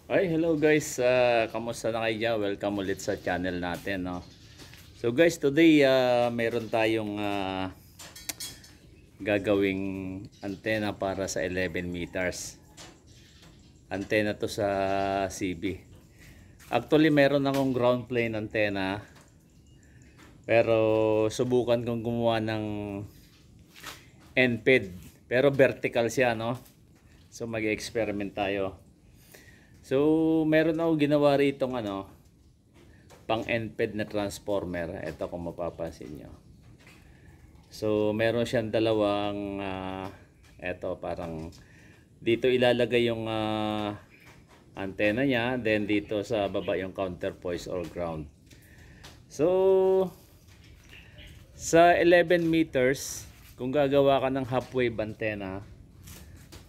Hi, hello guys. Kamusta na kayo dyan? Welcome ulit sa channel natin, no? So guys, today meron tayong gagawing antena para sa 11 meters. Antena to sa CB. Actually, meron akong ground plane antena. Pero subukan kong gumawa ng NPED. Pero vertical siya, no? So mag-experiment tayo. So, meron ako ginawa rito pang NPED na transformer. Ito kung mapapansin nyo. So, meron siyang dalawang, ito parang, dito ilalagay yung antena niya. Then dito sa baba yung counterpoise or ground. So, sa 11 meters, kung gagawa ka ng half wave antenna,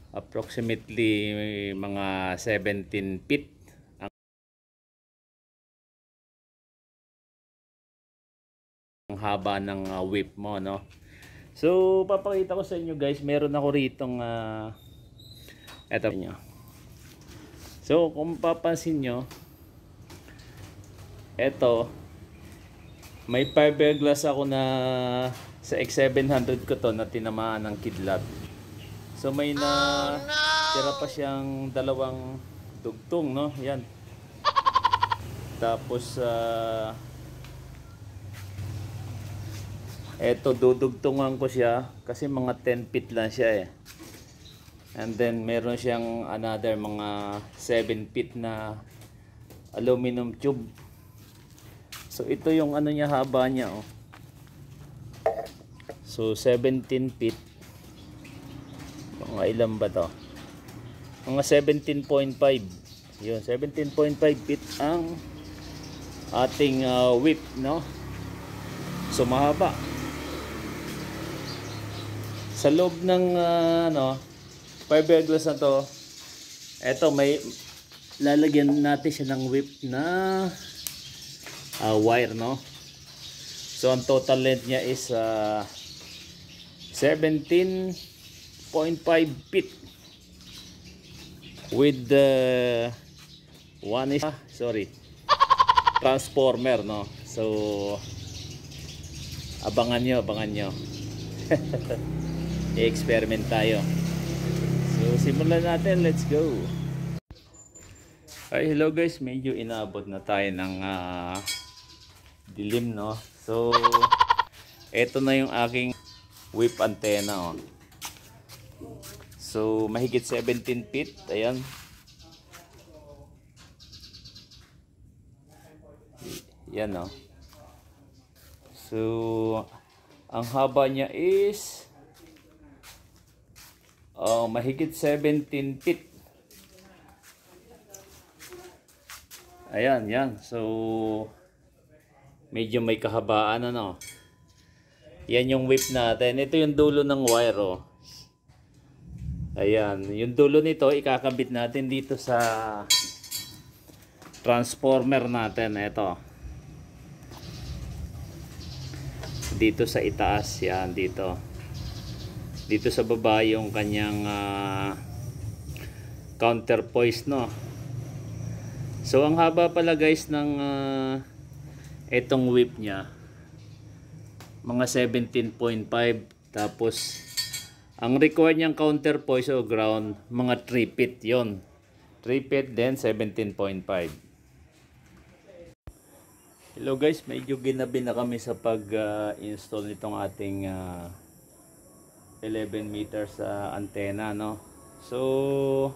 approximately mga 17 feet ang haba ng whip mo, no? So papakita ko sa inyo guys, meron ako ritong eto nyo. So kung papansin nyo, eto may fiberglass ako na sa X700 ko to na tinamaan ng kidlat. So may tira pa siyang dalawang dugtong, no? Yan. Tapos eto dudugtungan ko siya kasi mga 10 feet lang siya eh. And then meron siyang another mga 7 feet na aluminum tube. So ito yung niya, haba niya, oh. So 17 feet. Mga ilan ba to? Mga 17.5. Yun, 17.5 feet ang ating width, no? So mahaba. Sa loob ng fiberglass na to, eto may lalagyan natin siya ng width na wire, no? So ang total length niya is 17.5 feet with the transformer, no? So abangan nyo i-experiment tayo. So simulan natin, let's go. Hi, hello guys, medyo inabot na tayo ng dilim, no? So eto na yung aking whip antenna, oh. So mahigit 17 feet, ayan. Yan, oh. So ang haba niya is mahigit 17 feet. Ayan, yan. So medyo may kahabaan, ano. Yan yung whip natin. Ito yung dulo ng wire, oh. Ayan, yung dulo nito ikakabit natin dito sa transformer natin. Ito. Dito sa itaas, yan, dito. Dito sa baba yung kanyang counterpoise, no. So ang haba pala guys ng etong whip niya, mga 17.5. Tapos ang required niyang counterpoise o ground, mga 3 feet yon. 3 feet, then 17.5. Hello guys, medyo ginabi na kami sa pag-install nitong ating 11 meters antenna, no. So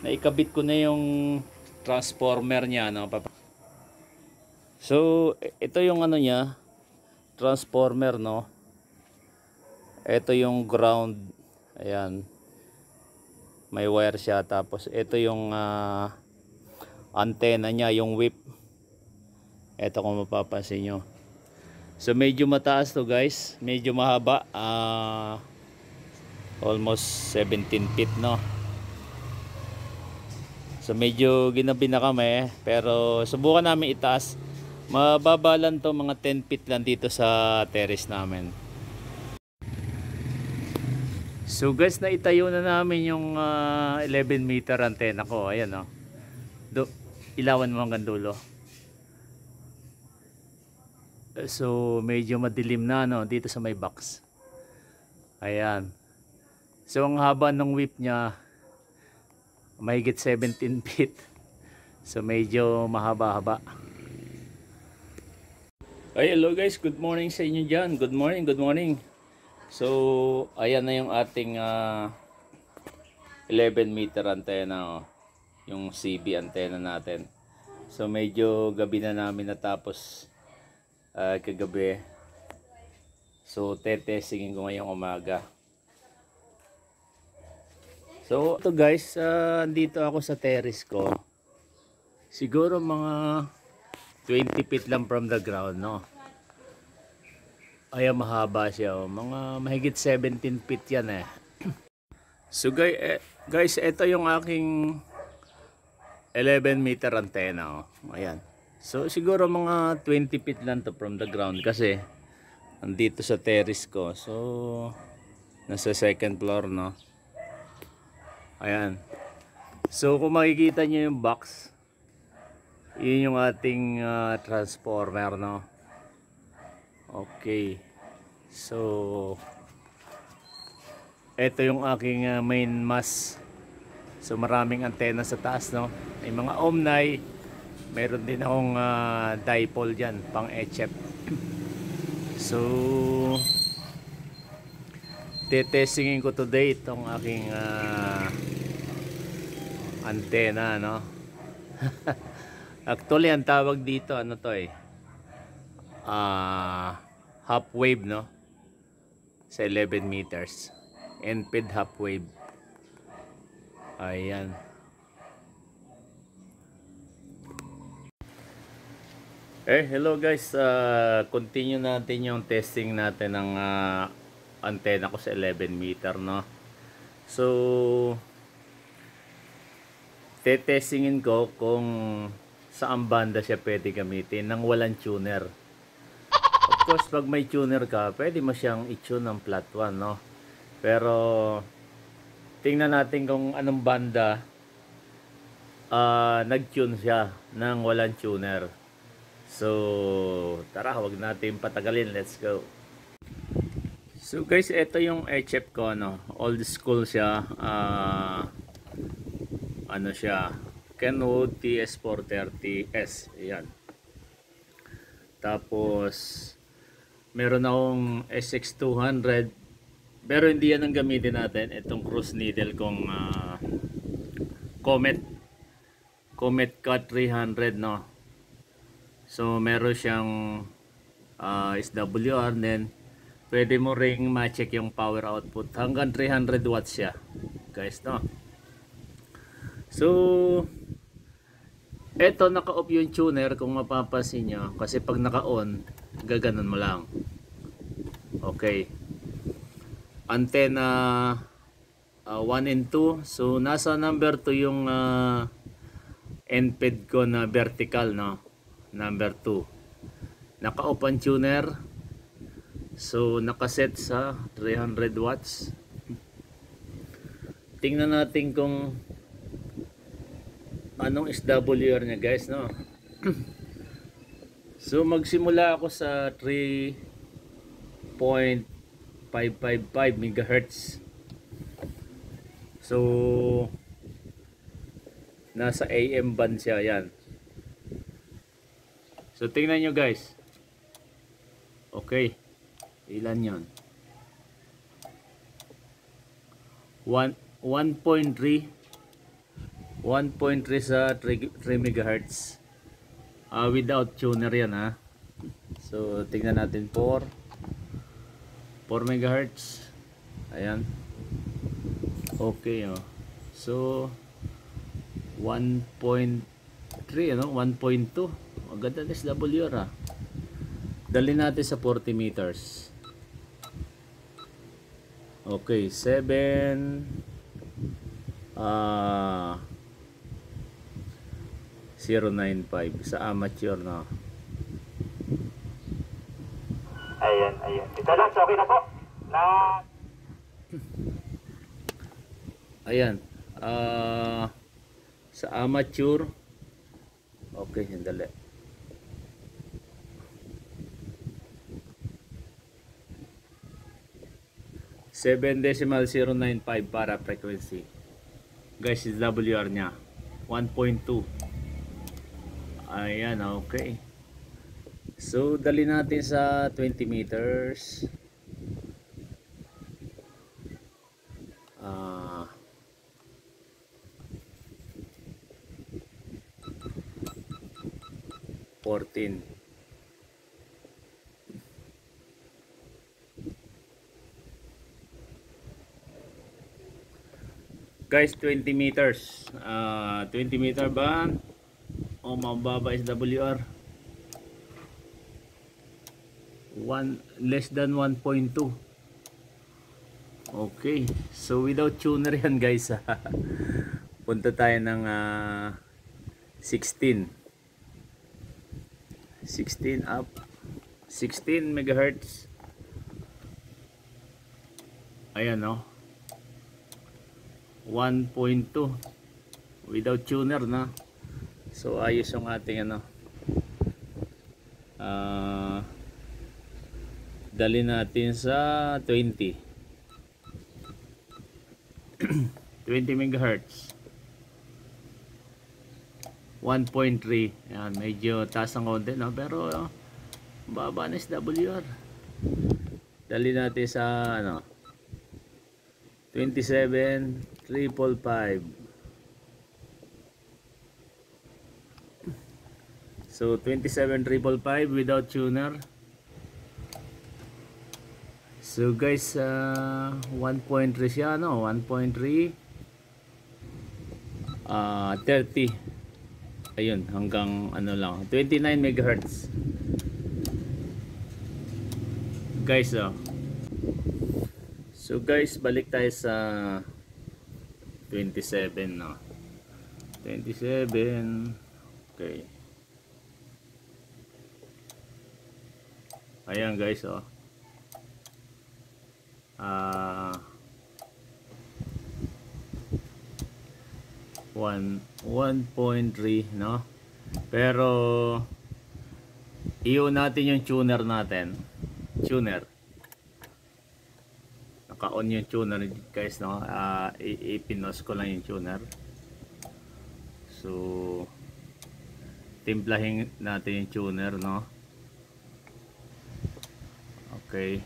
naikabit ko na yung transformer niya, no. So ito yung niya, transformer, no. Ito yung ground, ayan, may wire siya. Tapos ito yung antenna niya, yung whip. Ito kung mapapansin nyo. So medyo mataas to guys, medyo mahaba, almost 17 feet, no. So medyo ginabi na kami, pero subukan namin itaas. Mababa lang to, mga 10 feet lang dito sa terrace namin. So guys, naitayo na namin yung 11 meter antenna ko. Ayan, oh. Ilawan mo hanggang dulo. So medyo madilim na no dito sa may box. Ayan. So ang haba ng whip niya mahigit 17 feet. So medyo mahaba-haba. Ay, hello guys, good morning sa inyo dyan. Good morning, good morning. So ayan na yung ating 11 meter antena, oh. Yung CB antena natin. So medyo gabi na namin natapos kagabi. So tetestingin ko ngayong umaga. So ito guys, dito ako sa terrace ko. Siguro mga 20 feet lang from the ground, no. Ay, mahaba siya, oh. Mga mahigit 17 feet yan eh. So guys, ito yung aking 11 meter antena, oh. Ayan. So siguro mga 20 feet lang to from the ground kasi andito sa terrace ko. So nasa second floor, no. Ayan. So kung makikita nyo yung box, yun yung ating transformer, no. Okay. So ito yung aking main mast. So maraming antena sa taas, no. May mga omnay. Meron din akong dipole dyan, pang HF. So tetestingin ko today itong aking antena, no. Actually ang tawag dito ano to eh, half wave, no, sa 11 meters, NPED half wave. Ayan. Hello guys, continue natin yung testing natin ng antena ko sa 11 meter, no. So tetestingin ko kung saan banda siya pwede gamitin nang walang tuner. Of course, pag may tuner ka, pwede mo siyang i-tune ng flat 1, no. Pero tingnan natin kung anong banda nag-tune siya nang walang tuner. So tara, wag natin patagalin, let's go. So guys, ito yung HF ko, no. Old school siya. Ano siya, Kenwood TS430S. Ayan. Tapos meron akong SX200, pero hindi yan ang gamitin natin. Itong cruise needle kong Comet K300, no. So meron siyang SWR, then pwede mo ring ma-check yung power output. Hanggang 300 watts siya, guys, no. So eto, naka-off yung tuner kung mapapansin nyo, kasi pag naka-on, gaganon mo lang. Okay. Antena 1 and 2. So nasa number 2 yung NPED ko na vertical, no. Number 2. Naka-off ang tuner. So nakaset sa 300 watts. Tingnan natin kung anong SWR niya, guys, no. So magsimula ako sa 3.555 MHz. So nasa AM band siya, yan. So tingnan nyo, guys. Okay, ilan yon? 1.3 sa 3 MHz. Without tuner yan, ha. So tingnan natin, 4 MHz. Ayan. Okay, oh. So 1.3, ano, 1.2. Maganda ng SWR, ha. Dali natin sa 40 meters. Okay, 7 095 sa amateur, no. Ayan. Ito lang, okay na po. Ayan. Sa amateur Okay, sandali. Seven decimal 095 para frequency. Guys, is WR niya 1.2. Ayan, okay. So, dali natin sa 20 meters. Ah, 14. Guys, 20 meters. 20 meter ba? O mababa is WR? Less than 1.2. Okay. So, without tuner yan guys. Punta tayo ng 16. 16 up. 16 megahertz. Ayan, no? 1.2 without tuner na. So ayos yung ating ano. Dali natin sa 20. 20 megahertz. 1.3. Yan, medyo taas ang konti, no? Pero baba na SWR. Dali natin sa ano 27,555. So 27,555 without tuner. So guys, 1.3 siya, no? 1.3 30. Ayun, hanggang ano lang 29 megahertz. Guys, so guys, balik tayo sa 27, no? 27. Okay. Ayan guys, 1.3, no? Pero i-on natin yung tuner natin. Tuner. Naka-on yung tuner guys, no? Ipinos ko lang yung tuner. So timplahin natin yung tuner, no? Okay.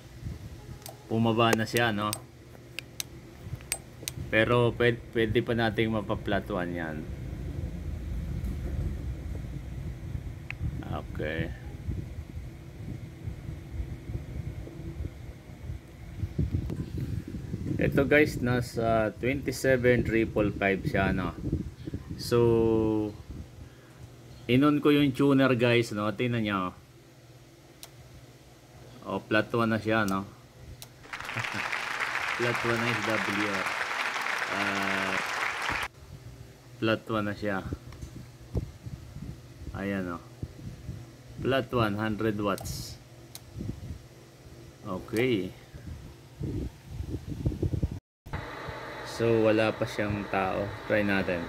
Bumaba na siya, no? Pero pwede pa nating mapaplatuan yan. Okay. Ito guys, nasa 27,555 siya, no? So inon ko yung tuner guys, no? Tingnan nyo. Flat 1 na siya, no? Flat 1 na is WR. Flat 1 na siya. Ayan, no? Flat 1, 100 watts. Okay. So wala pa siyang tao. Try natin.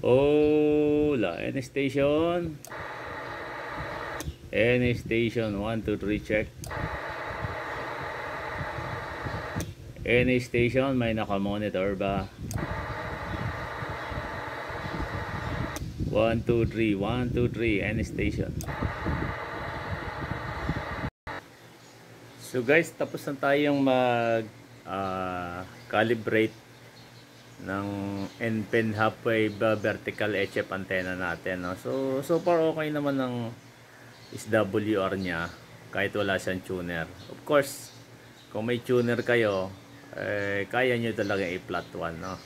Oh, N station. N station 1, 2, 3 check. N station, may naka-monitor ba? 1, 2, 3, 1, 2, 3, N station. So guys, tapos na tayong mag calibrate ng N-Pen half-wave vertical HF antenna natin, no? So far okay naman ng SWR niya kahit wala siyang tuner. Of course, kung may tuner kayo, kaya nyo talaga i-flat 1, no?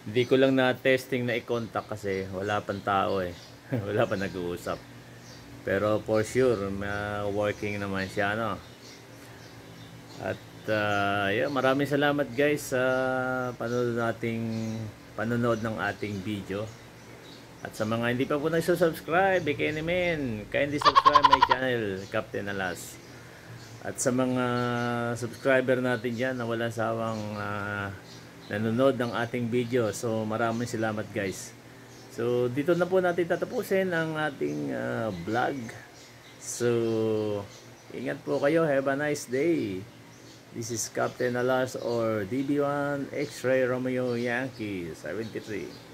Hindi ko lang na testing na i-contact kasi wala pang tao wala pa nag-uusap. Pero for sure, working naman siya, no? At yeah, maraming salamat guys sa panonood ng ating video. At sa mga hindi pa po nagsusubscribe, kindly subscribe my channel, Captain Alas. At sa mga subscriber natin dyan na walang sawang nanonood ng ating video, so maraming salamat guys. So So, dito na po natin tatapusin ang ating vlog. So, ingat po kayo. Have a nice day. This is Captain Alas or DB1 X-Ray Romeo Yankee 73.